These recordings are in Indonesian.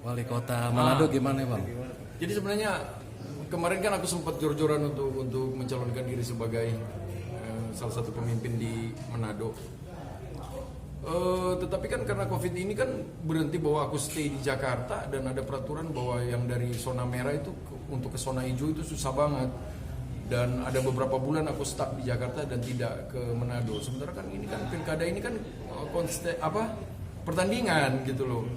Wali Kota Manado gimana Bang? Jadi sebenarnya kemarin kan aku sempat jor-joran untuk mencalonkan diri sebagai salah satu pemimpin di Manado. Tetapi kan karena Covid ini kan berhenti bahwa aku stay di Jakarta dan ada peraturan bahwa yang dari zona merah itu untuk ke zona hijau itu susah banget. Dan ada beberapa bulan aku stuck di Jakarta dan tidak ke Manado. Sementara kan ini kan pilkada ini kan pertandingan gitu loh.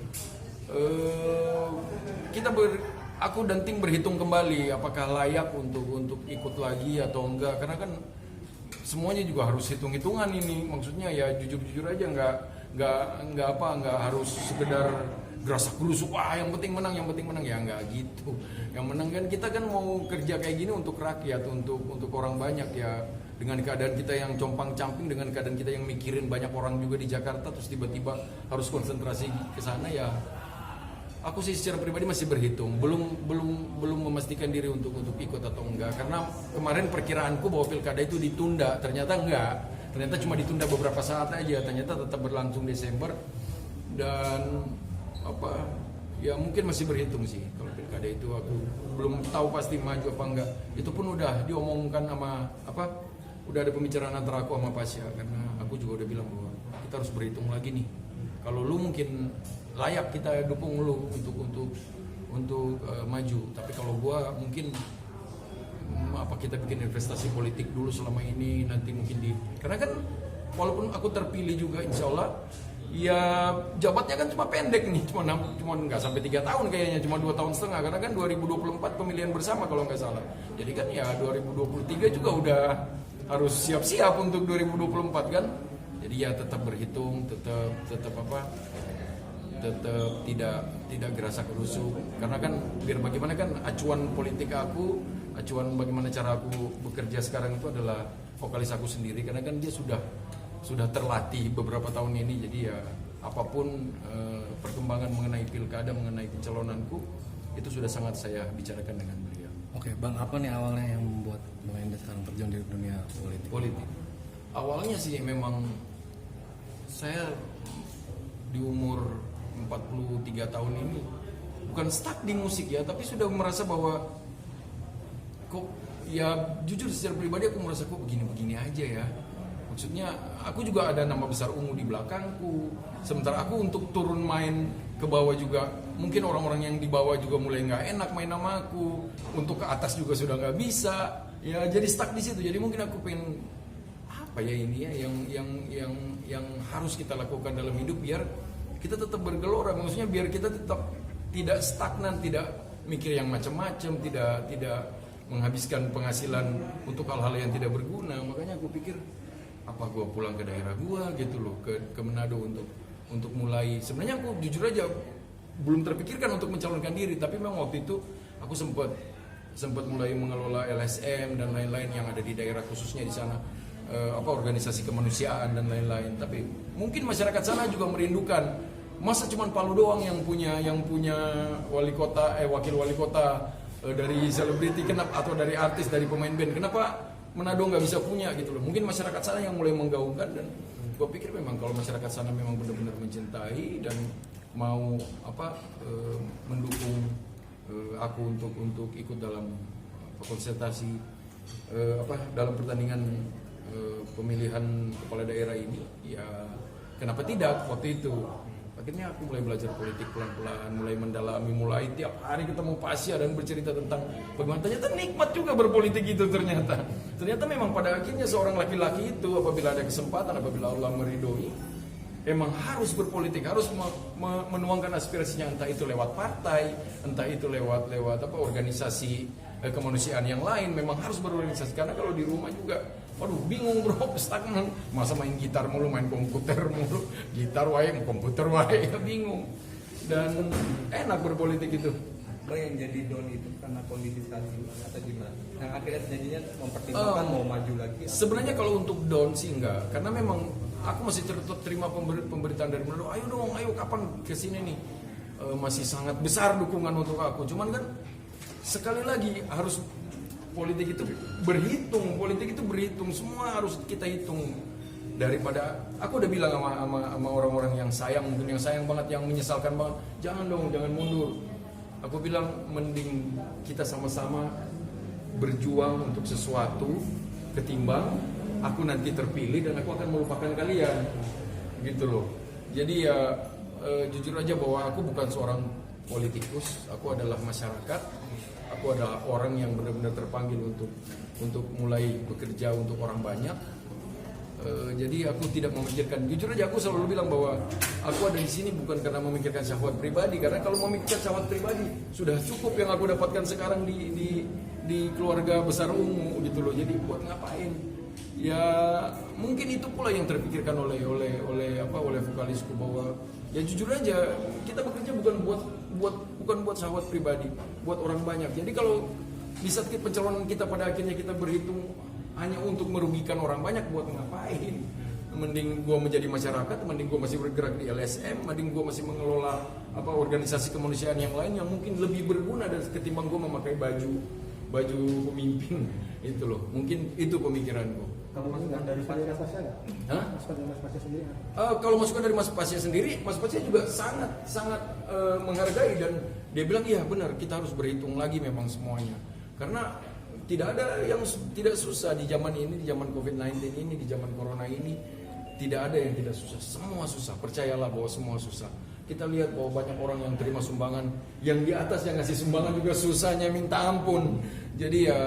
Aku dan tim berhitung kembali apakah layak untuk ikut lagi atau enggak, karena kan semuanya juga harus hitung-hitungan ini. Maksudnya ya jujur-jujur aja, nggak harus sekedar gerasak gerusuk, wah yang penting menang ya, nggak gitu. Yang menang kan kita kan mau kerja kayak gini untuk rakyat, untuk orang banyak ya. Dengan keadaan kita yang compang-camping, dengan keadaan kita yang mikirin banyak orang juga di Jakarta, terus tiba-tiba harus konsentrasi ke sana ya. Aku sih secara pribadi masih berhitung, belum memastikan diri untuk ikut atau enggak. Karena kemarin perkiraanku bahwa pilkada itu ditunda, ternyata enggak. Ternyata cuma ditunda beberapa saat aja, ternyata tetap berlangsung Desember. Dan ya mungkin masih berhitung sih kalau pilkada itu. Aku belum tahu pasti maju apa enggak. Itu pun udah diomongkan sama udah ada pembicaraan antara aku sama Pasya, karena aku juga udah bilang bahwa kita harus berhitung lagi nih. Kalau lu mungkin layak kita dukung lu untuk maju, tapi kalau gua mungkin kita bikin investasi politik dulu selama ini, nanti mungkin karena kan walaupun aku terpilih juga insya Allah ya jabatnya kan cuma pendek nih, cuma nggak sampai 3 tahun kayaknya, cuma 2 tahun setengah, karena kan 2024 pemilihan bersama kalau nggak salah. Jadi kan ya 2023 juga udah harus siap-siap untuk 2024 kan. Jadi ya tetap berhitung, tetap tidak gerasak gerusuk, karena kan biar bagaimana kan acuan politik aku, acuan bagaimana cara aku bekerja sekarang itu adalah vokalis aku sendiri, karena kan dia sudah terlatih beberapa tahun ini. Jadi ya apapun perkembangan mengenai pilkada, mengenai pencalonanku itu sudah sangat saya bicarakan dengan beliau. Oke Bang, apa nih awalnya yang membuat Bang Enda sekarang terjun di dunia politik? Awalnya sih memang saya di umur 43 tahun ini bukan stuck di musik ya, tapi sudah merasa bahwa kok ya jujur secara pribadi aku merasa kok begini-begini aja ya. Maksudnya aku juga ada nama besar Ungu di belakangku, sementara aku untuk turun main ke bawah juga mungkin orang-orang yang di bawah juga mulai nggak enak main sama aku, untuk ke atas juga sudah nggak bisa ya, jadi stuck di situ. Jadi mungkin aku pengen apa ya ini ya yang harus kita lakukan dalam hidup biar kita tetap bergelora, maksudnya biar kita tetap tidak stagnan, tidak mikir yang macam-macam, tidak menghabiskan penghasilan untuk hal-hal yang tidak berguna. Makanya aku pikir apa gua pulang ke daerah gua gitu loh, ke Manado untuk mulai. Sebenarnya aku jujur aja belum terpikirkan untuk mencalonkan diri, tapi memang waktu itu aku sempat mulai mengelola LSM dan lain-lain yang ada di daerah, khususnya di sana organisasi kemanusiaan dan lain-lain. Tapi mungkin masyarakat sana juga merindukan, masa cuma Palu doang yang punya wali kota wakil wali kota dari selebriti atau dari artis, dari pemain band, kenapa Manado nggak bisa punya gitu loh. Mungkin masyarakat sana yang mulai menggaungkan, dan gue pikir memang kalau masyarakat sana memang benar-benar mencintai dan mau mendukung aku untuk ikut dalam konsultasi dalam pertandingan pemilihan kepala daerah ini, ya kenapa tidak. Waktu itu akhirnya aku mulai belajar politik pelan-pelan, mulai mendalami, mulai tiap hari ketemu Pasya dan bercerita tentang bagaimana ternyata nikmat juga berpolitik itu. Ternyata memang pada akhirnya seorang laki-laki itu apabila ada kesempatan, apabila Allah meridhoi, emang harus berpolitik, harus menuangkan aspirasinya, entah itu lewat partai, entah itu lewat organisasi kemanusiaan yang lain. Memang harus berorganisasi, karena kalau di rumah juga waduh bingung bro, stagnan, masa main gitar mulu, main komputer mulu, gitar wae, komputer wae, bingung. Dan enak berpolitik itu. Bang, yang jadi don itu karena kondisi saat ini atau gimana? Yang akhirnya jadinya mempertimbangkan mau maju lagi? Sebenarnya kalau untuk don sih enggak, karena memang aku masih terima pemberitaan dari Manado, ayo dong, ayo kapan kesini nih, masih sangat besar dukungan untuk aku. Cuman kan sekali lagi harus politik itu berhitung, semua harus kita hitung. daripada aku udah bilang sama orang-orang yang sayang, mungkin yang sayang banget, yang menyesalkan banget, jangan dong, jangan mundur. Aku bilang mending kita sama-sama berjuang untuk sesuatu ketimbang aku nanti terpilih dan aku akan melupakan kalian, gitu loh. Jadi ya jujur aja bahwa aku bukan seorang politikus, aku adalah masyarakat, aku adalah orang yang benar-benar terpanggil untuk mulai bekerja untuk orang banyak. Jadi aku tidak memikirkan, jujur aja aku selalu bilang bahwa aku ada di sini bukan karena memikirkan syahwat pribadi, karena kalau memikirkan syahwat pribadi sudah cukup yang aku dapatkan sekarang di keluarga besar Ungu gitu loh. Jadi buat ngapain? Ya mungkin itu pula yang terpikirkan oleh vokalisku, bahwa ya jujur aja kita bekerja bukan buat syahwat pribadi, buat orang banyak. Jadi kalau di saat pencalonan kita pada akhirnya kita berhitung hanya untuk merugikan orang banyak, buat ngapain? Mending gue menjadi masyarakat, mending gue masih bergerak di LSM, mending gue masih mengelola organisasi kemanusiaan yang lain yang mungkin lebih berguna dan ketimbang gue memakai baju pemimpin itu loh. Mungkin itu pemikiran gue. Kalau masukan dari Mas Pasya nggak? Hah? Masukan dari Mas Pasya sendiri? Kalau masukan dari Mas Pasya sendiri, Mas Pasya juga sangat menghargai, dan dia bilang iya benar, kita harus berhitung lagi memang semuanya, karena tidak ada yang tidak susah di zaman ini, di zaman COVID-19 ini, di zaman Corona ini, tidak ada yang tidak susah. Semua susah, percayalah bahwa semua susah. Kita lihat bahwa banyak orang yang terima sumbangan, yang di atas yang ngasih sumbangan juga susahnya minta ampun. Jadi ya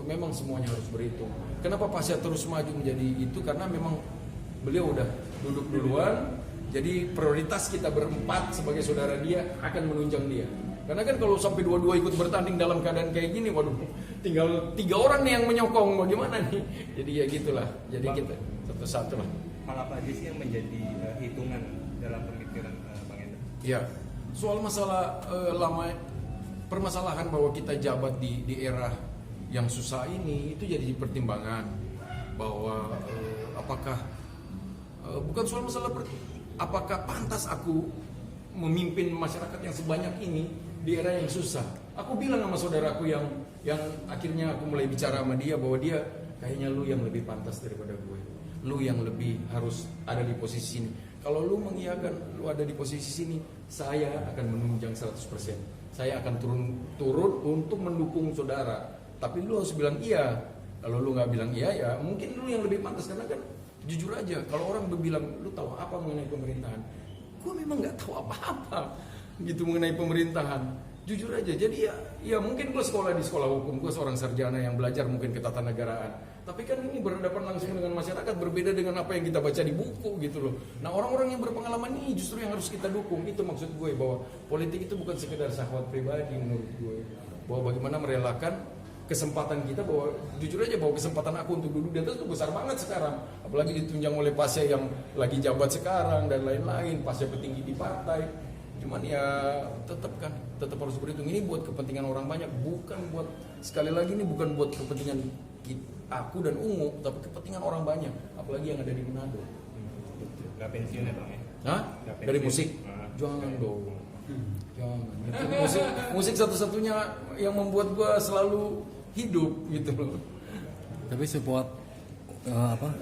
memang semuanya harus berhitung. Kenapa Pasya terus maju menjadi itu? Karena memang beliau udah duduk duluan. Jadi prioritas kita berempat sebagai saudara dia akan menunjang dia. Karena kan kalau sampai dua-dua ikut bertanding dalam keadaan kayak gini, waduh, tinggal 3 orang nih yang menyokong, bagaimana nih? Jadi ya gitulah. Jadi kita satu-satu lah. Hal apa aja sih yang menjadi hitungan dalam pemikiran Bang Enda? Ya, soal masalah permasalahan bahwa kita jabat di era yang susah ini, itu jadi pertimbangan bahwa apakah bukan soal masalah apakah pantas aku memimpin masyarakat yang sebanyak ini di era yang susah. Aku bilang sama saudaraku yang akhirnya aku mulai bicara sama dia bahwa dia kayaknya lu yang lebih pantas daripada gue. Lu yang lebih harus ada di posisi ini. Kalau lu mengiyakan lu ada di posisi sini, saya akan menunjang 100%. Saya akan turun untuk mendukung saudara. Tapi lu harus bilang iya. Kalau lu nggak bilang iya, ya mungkin lu yang lebih pantas, karena kan jujur aja kalau orang bilang lu tahu apa mengenai pemerintahan, gue memang nggak tahu apa-apa gitu mengenai pemerintahan, jujur aja. Jadi ya mungkin gue sekolah di sekolah hukum, gue seorang sarjana yang belajar mungkin ketatanegaraan, tapi kan ini berhadapan langsung dengan masyarakat, berbeda dengan apa yang kita baca di buku gitu loh. Nah orang-orang yang berpengalaman ini justru yang harus kita dukung. Itu maksud gue, bahwa politik itu bukan sekedar syahwat pribadi menurut gue, bahwa bagaimana merelakan kesempatan kita, bahwa jujur aja bahwa kesempatan aku untuk duduk di atas itu besar banget sekarang, apalagi ditunjang oleh Pasya yang lagi jabat sekarang dan lain-lain, Pasya petinggi di partai. Cuman ya tetap harus berhitung, ini buat kepentingan orang banyak, bukan buat, sekali lagi ini bukan buat kepentingan aku dan Ungu, tapi kepentingan orang banyak, apalagi yang ada di Manado. Gak pensiun ya Bang ya? Hah? Dari musik? Jangan dong. Jangan. Musik satu-satunya yang membuat gua selalu hidup gitu loh. Tapi support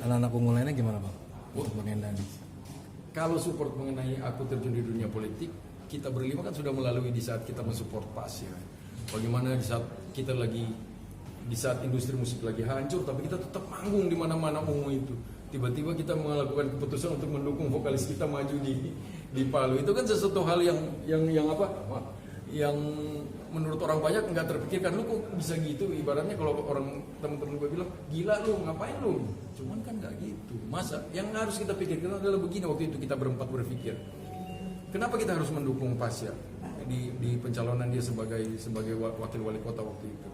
anak-anak ungu lainnya gimana Bang? Untuk Bang Enda nih. Kalau support mengenai aku terjun di dunia politik, kita berlima kan sudah melalui di saat kita mensupport Pasya. Bagaimana di saat kita lagi, di saat industri musik lagi hancur, tapi kita tetap manggung di mana-mana Ungu itu. Tiba-tiba kita melakukan keputusan untuk mendukung vokalis kita maju di Palu. Itu kan sesuatu hal yang menurut orang banyak nggak terpikirkan. Lu kok bisa gitu? Ibaratnya kalau orang teman-teman gue bilang, gila lu, ngapain lu? Cuman kan nggak gitu. Masa yang harus kita pikirkan adalah begini, waktu itu kita berempat berpikir, kenapa kita harus mendukung Pasya di pencalonan dia sebagai wakil wali kota waktu itu.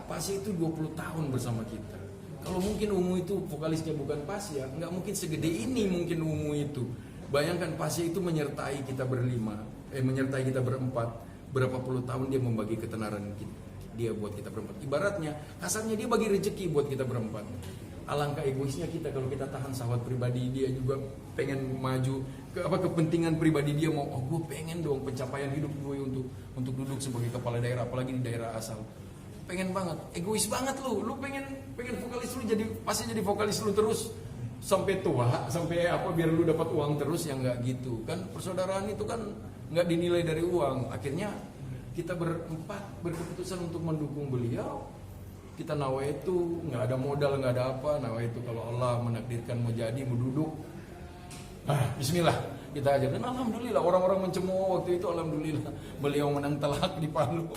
Pasya itu 20 tahun bersama kita. Kalau mungkin Ungu itu vokalisnya bukan Pasya, nggak mungkin segede ini mungkin Ungu itu. Bayangkan Pasya itu menyertai kita menyertai kita berempat, berapa puluh tahun dia membagi ketenaran dia buat kita berempat. Ibaratnya, kasarnya dia bagi rezeki buat kita berempat. Alangkah egoisnya kita kalau kita tahan syahwat pribadi dia juga pengen maju kepentingan pribadi dia mau, gue pengen dong pencapaian hidup gue untuk duduk sebagai kepala daerah, apalagi di daerah asal. pengen banget, egois banget lu pengen vokalis lu pasti jadi vokalis lu terus sampai tua, sampai apa biar lu dapat uang terus, ya nggak gitu kan. Persaudaraan itu kan nggak dinilai dari uang. Akhirnya kita berempat berkeputusan untuk mendukung beliau. Kita nawaitu, nggak ada modal, nggak ada apa, nawaitu kalau Allah menakdirkan mau jadi, mau duduk, bismillah kita aja. Dan alhamdulillah orang-orang mencemooh waktu itu, alhamdulillah beliau menang telak di Palu.